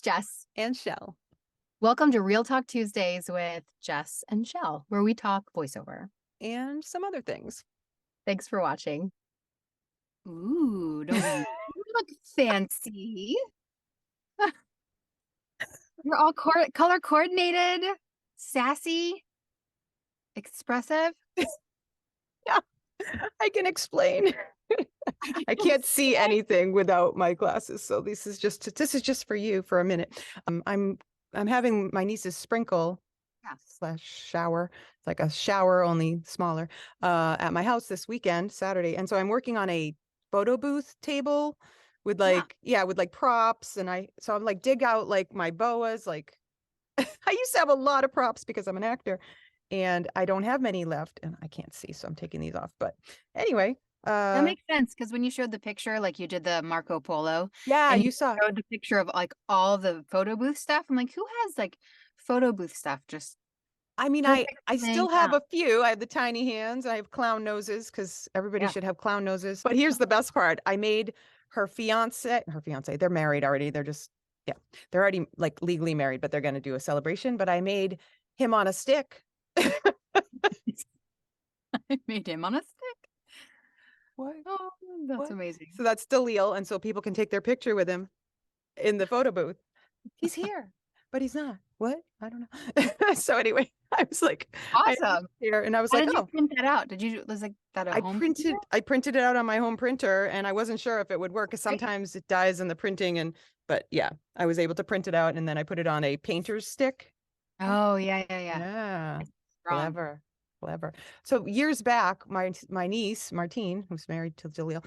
Jess. And Shell. Welcome to Real Talk Tuesdays with Jess and Shell, where we talk voiceover. And some other things. Thanks for watching. Ooh, don't you look fancy? You're all color coordinated, sassy, expressive. Yeah, I can explain. I can't see anything without my glasses, so this is just for you for a minute. I'm having my niece's sprinkle slash shower. It's like a shower, only smaller, at my house this weekend, Saturday. And so I'm working on a photo booth table with with props. And I'm like, dig out like my boas. Like I used to have a lot of props because I'm an actor and I don't have many left and I can't see. So I'm taking these off. But anyway, That makes sense because when you showed the picture, like you did the Marco Polo, yeah, and you saw showed the picture of like all the photo booth stuff. I'm like, who has like photo booth stuff? Just I mean, I perfectly laying still have out. a few. I have the tiny hands. I have clown noses because everybody Yeah. should have clown noses. But here's the best part. I made her fiance, they're married already. They're already like legally married, but they're going to do a celebration. But I made him on a stick. I made him on a stick. What? Oh, that's What? amazing. So that's Dalil. And so people can take their picture with him in the photo booth. He's here, but he's not. What? I don't know. So anyway, I was like, Awesome. here, and I was How like, did you oh, print that out? Was like that a home printer? I printed it out on my home printer and I wasn't sure if it would work because Right. sometimes it dies in the printing but yeah, I was able to print it out and then I put it on a painter's stick. Oh, yeah. Yeah. Strong. Clever. So years back, my niece, Martine, who's married to Jaleel,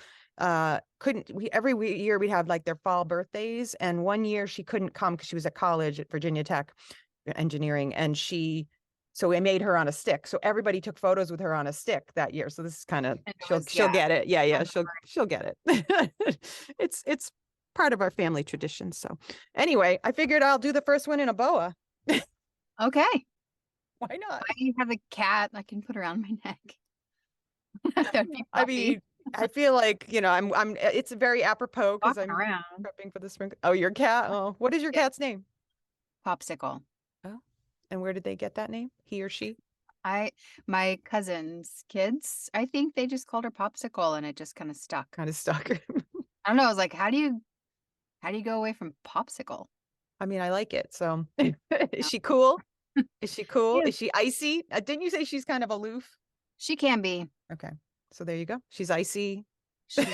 every year we'd have like their fall birthdays. And one year she couldn't come because she was at college at Virginia Tech engineering. And so we made her on a stick. So everybody took photos with her on a stick that year. So this is kind of, she'll get it. Yeah. She'll get it. It's part of our family tradition. So anyway, I figured I'll do the first one in a boa. Okay. Why not? I have a cat. I can put around my neck. I mean, I feel like, it's very apropos because I'm around. prepping for the spring. Oh, your cat. Oh, what is your cat's name? Popsicle. Oh, and where did they get that name? He or she? My cousin's kids, I think they just called her Popsicle and it just kind of stuck. Kind of stuck. I don't know. I was like, how do you go away from Popsicle? I mean, I like it. So is she cool? Is she cool? Yeah. Is she icy? Didn't you say she's kind of aloof? She can be. Okay. So there you go. She's icy. She's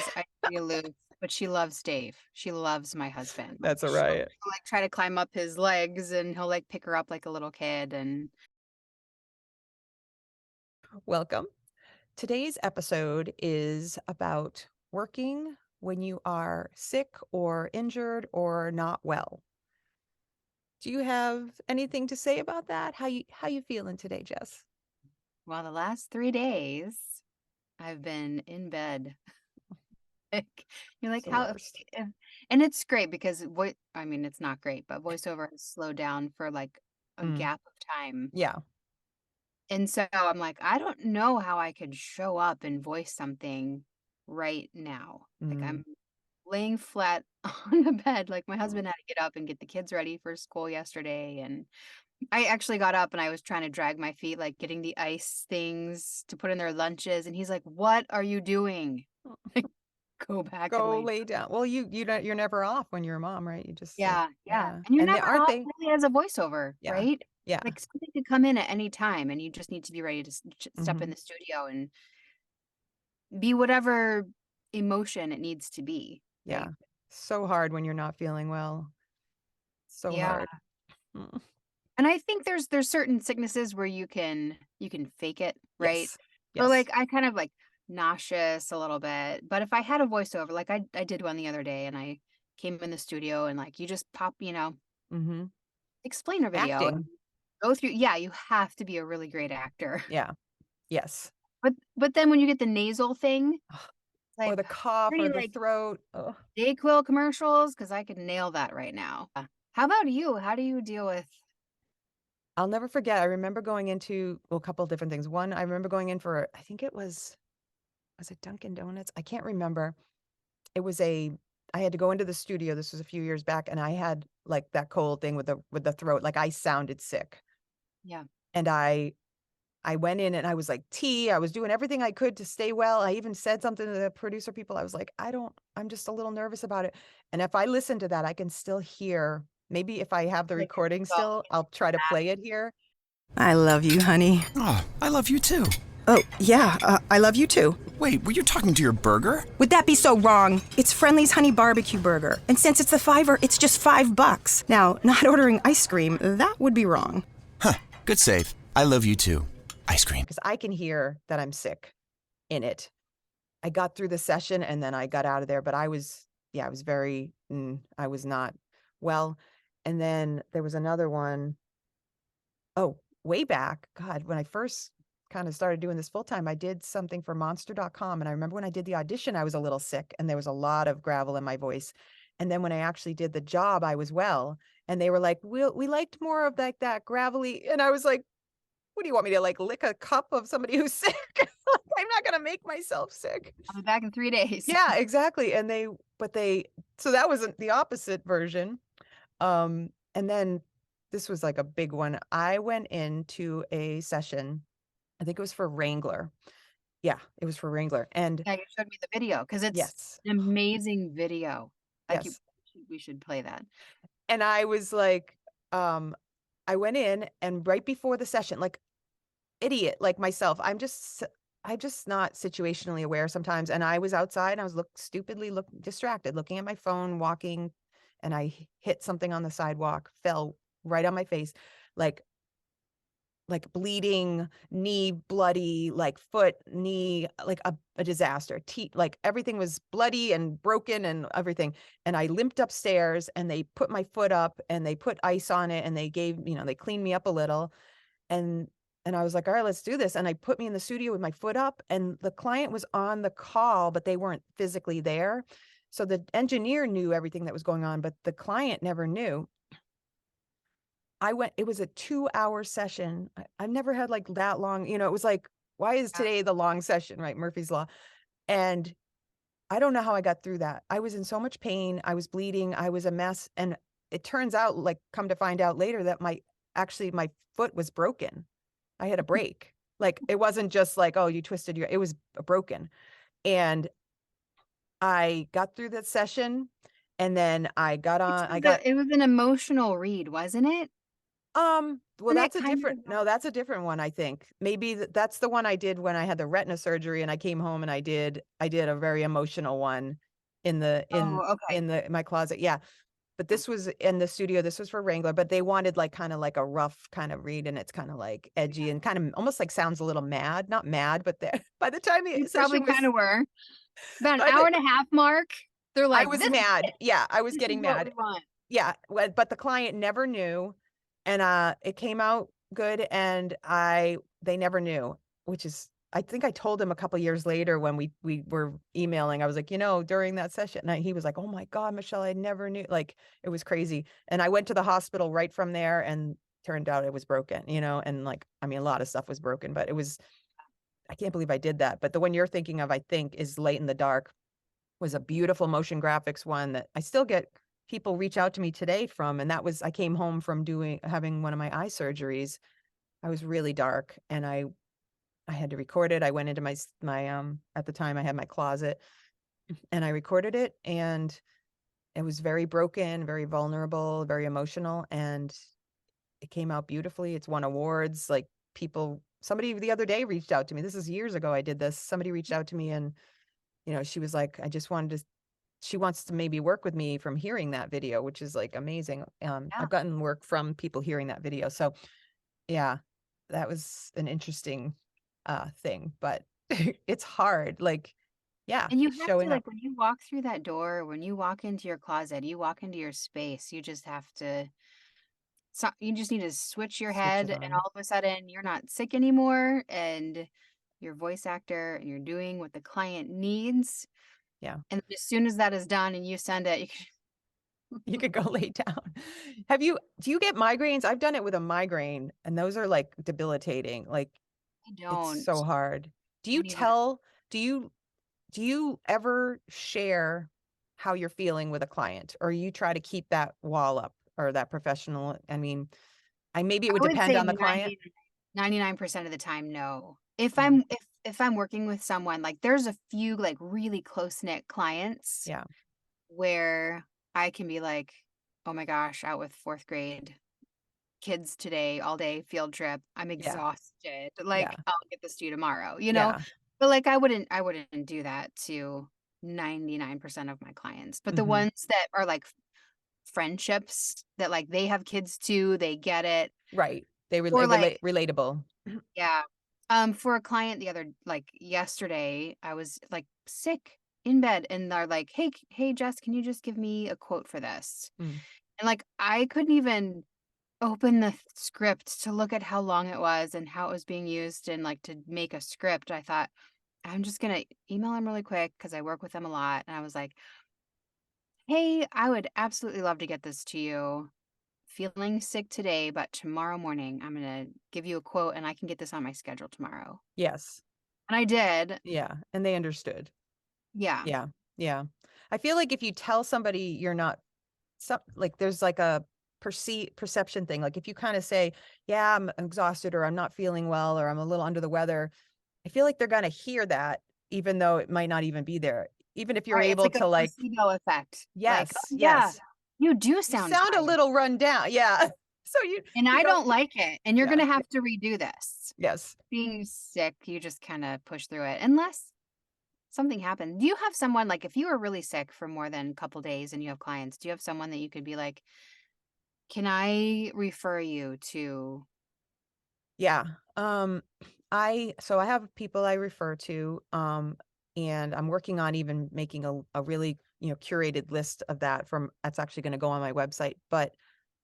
icy aloof, but she loves Dave. She loves my husband. That's all She'll, right. like try to climb up his legs and he'll like pick her up like a little kid. And Welcome. Today's episode is about working when you are sick or injured or not well. Do you have anything to say about that? How you feeling today, Jess? well, the last 3 days I've been in bed. Like, you're like, The how, worst. and it's great because I mean, it's not great, but voiceover has slowed down for like a gap of time. Yeah. And so I'm like, I don't know how I could show up and voice something right now. Like I'm laying flat on the bed. Like my husband had to get up and get the kids ready for school yesterday. And I actually got up and I was trying to drag my feet, like getting the ice things to put in their lunches. And he's like, what are you doing? Like, go back and Go lay lay down. Well, you're never off when you're a mom, right? You just like, Yeah. And you're And never aren't off they? really as a voiceover, Yeah. right? Yeah. Like something could come in at any time and you just need to be ready to step in Mhm. the studio and be whatever emotion it needs to be. Yeah. Right? So hard when you're not feeling well. So Yeah. hard. Mm. And I think there's certain sicknesses where you can fake it, right? Yes. Or Yes. like I kind of like nauseous a little bit. But if I had a voiceover, like I did one the other day and I came in the studio and like you just pop, Mm-hmm. explainer video and Acting. go through. Yeah, you have to be a really great actor. Yeah. Yes. But then when you get the nasal thing, Ugh. it's like Or the cough or pretty the like throat. Oh. Dayquil commercials because I could nail that right now. How about you? How do you deal with? I'll never forget. I remember going into a couple of different things. One, I remember going in I think was it Dunkin' Donuts? I can't remember. It was I had to go into the studio. This was a few years back, and I had like that cold thing with the throat. Like I sounded sick. Yeah. And I went in and I was like, I was doing everything I could to stay well. I even said something to the producer people. I was like, I'm just a little nervous about it. And if I listen to that, I can still hear, maybe if I have the Like, you're recording so still, I'll try to play it here. I love you, honey. Oh, I love you too. Oh, yeah, I love you too. Wait, were you talking to your burger? Would that be so wrong? It's Friendly's Honey Barbecue Burger. And since it's the $5, it's just $5. Now, not ordering ice cream, that would be wrong. Huh, good save. I love you too. Ice cream. Because I can hear that I'm sick in it. I got through the session and then I got out of there, but I was very, I was not well. And then there was another one. Oh, way back, God, when I first kind of started doing this full time, I did something for monster.com. And I remember when I did the audition, I was a little sick and there was a lot of gravel in my voice. And then when I actually did the job, I was well. And they were like, we liked more of like that gravelly. And I was like, what do you want me to like lick a cup of somebody who's sick? I'm not going to make myself sick. I'll be back in 3 days. Yeah, exactly. And so that was the opposite version. And then this was like a big one. I went into a session, I think it was for Wrangler. Yeah, it was for Wrangler. And Yeah, you showed me the video because it's yes, an amazing video. Like, yes. we should play that. And I was like, I went in and right before the session, like idiot like myself, I'm just not situationally aware sometimes. And I was outside and I was distracted, looking at my phone, walking, and I hit something on the sidewalk, fell right on my face, like bleeding, knee bloody, like foot, knee, like a disaster. Like everything was bloody and broken and everything. And I limped upstairs and they put my foot up and they put ice on it and they they cleaned me up a little. And I was like, all right, let's do this. And I put me in the studio with my foot up and the client was on the call, but they weren't physically there. So the engineer knew everything that was going on, but the client never knew. It was a 2-hour session. I've never had like that long, it was like, why is today the long session, right? Murphy's Law. And I don't know how I got through that. I was in so much pain. I was bleeding. I was a mess. And it turns out, like, come to find out later that my foot was broken. I had a break. Like, it wasn't just like, oh, you twisted it was broken. And I got through that session and then I got on, It was an emotional read, wasn't it? well, Wasn't it that's a kind different, of no, that's a different one, I think. Maybe that's the one I did when I had the retina surgery and I came home and I did a very emotional one in Oh, okay. my closet. Yeah. But this was in the studio. This was for Wrangler, but they wanted like kind of like a rough kind of read and it's kind of like edgy and kind of almost like sounds a little mad, not mad, but by the time the You probably session was, kinda were. About an by hour the, and a half mark, they're I like, was "This is mad. it. Yeah, I was This is getting what we mad. want." Yeah, but the client never knew, and it came out good, and they never knew, which is I think I told him a couple years later when we were emailing. I was like, during that session, and he was like, "Oh my God, Michelle, I never knew." Like it was crazy, and I went to the hospital right from there, and turned out it was broken. And like I mean, a lot of stuff was broken, but it was. I can't believe I did that. But the one you're thinking of, I think, is Late in the Dark. Was a beautiful motion graphics one that I still get people reach out to me today from. And that was, I came home from having one of my eye surgeries. I was really dark and I had to record it. I went into at the time I had my closet and I recorded it and it was very broken, very vulnerable, very emotional. And it came out beautifully. It's won awards. Like somebody the other day reached out to me. This is years ago. I did this. Somebody reached out to me and she was like, she wants to maybe work with me from hearing that video, which is like amazing. Yeah. I've gotten work from people hearing that video. So yeah, that was an interesting thing, but it's hard. Like, yeah, And you have to, showing up, like, when you walk through that door, when you walk into your closet, you walk into your space, you just have to you just need to switch your switch head, it and on. all of a sudden, you're not sick anymore, and you're a voice actor, and you're doing what the client needs, Yeah. and as soon as that is done and you send it, you can You could go lay down. Do you get migraines? I've done it with a migraine and those are like debilitating. Like I it's don't. so hard. Do you Don't even tell, do you ever share how you're feeling with a client, or you try to keep that wall up or that professional? I mean, maybe it I would would depend say on the client. 99% of the time, no. If Mm, I'm working with someone, like there's a few like really close-knit clients yeah. where I can be like, "Oh my gosh, out with 4th grade kids today, all day field trip. I'm Yeah. exhausted. Yeah. Like, I'll get this to you tomorrow," you know? Yeah. But like I wouldn't do that to 99% of my clients. But the Hmm. ones that are like friendships that like they have kids too, they get it. Right. They Or like relatable. yeah. For a client the other like yesterday, I was like sick in bed and they're like, "Hey, Jess, can you just give me a quote for this?" Mm. And like I couldn't even open the script to look at how long it was and how it was being used and like to make a script. I thought, I'm just gonna email him really quick because I work with them a lot. And I was like, "Hey, I would absolutely love to get this to you. Feeling sick today, but tomorrow morning I'm gonna give you a quote and I can get this on my schedule tomorrow." Yes. And I did. Yeah. And they understood. Yeah. Yeah. Yeah. I feel like if you tell somebody you're not, like there's like a perception thing. Like if you kind of say, yeah, I'm exhausted, or I'm not feeling well, or I'm a little under the weather, I feel like they're going to hear that, even though it might not even be there. Even if you're Right. It's able like a to like, placebo effect. Like, yes, oh, yeah, yes, you do you sound sound a tired. little run down. Yeah. So And you I don't, don't like it. And you're yeah, gonna have to redo this. yes. Being sick, you just kinda push through it unless something happened. Do you have someone like, if you were really sick for more than a couple days and you have clients, do you have someone that you could be like, "Can I refer you to" Yeah. Um, so I have people I refer to, and I'm working on even making a really, curated list of that's actually going to go on my website. But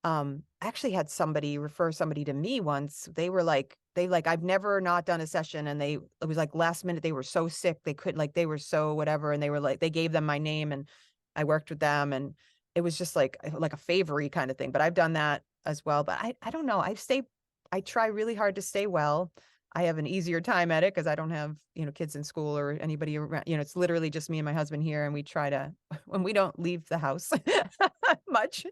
I actually had somebody refer somebody to me once. I've never not done a session, and it was like last minute, they were so sick, they couldn't, like, they were so whatever, and they were like, they gave them my name, and I worked with them, and it was just like a favory kind of thing. But I've done that as well. But I don't know. I try really hard to stay well. I have an easier time at it because I don't have, kids in school or anybody around. It's literally just me and my husband here, and we try to, when we don't leave the house much,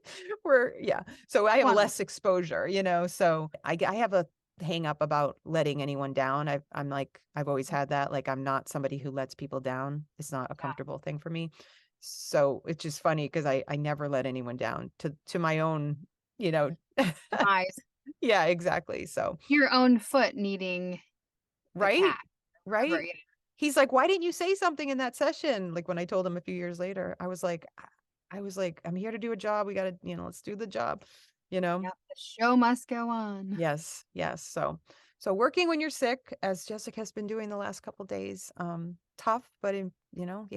yeah. So I have wonderful. less exposure, so I have a hang up about letting anyone down. I've always had that. Like, I'm not somebody who lets people down. It's not a Yeah. comfortable thing for me. So it's just funny because I never let anyone down to my own, you know, Demise. yeah, exactly. So, Your own foot needing the right? cat. Whatever, Right? yeah. He's like, "Why didn't you say something in that session?" Like when I told him a few years later, I was like, "I'm here to do a job. We got to, let's do the job." You know? Yep, the show must go on. Yes, yes. So working when you're sick, as Jessica has been doing the last couple days, tough, but you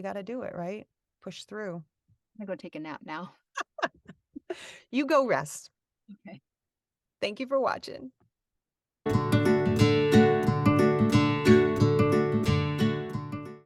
got to do it, right? Push through. I'm gonna go take a nap now. You go rest. Okay. Thank you for watching.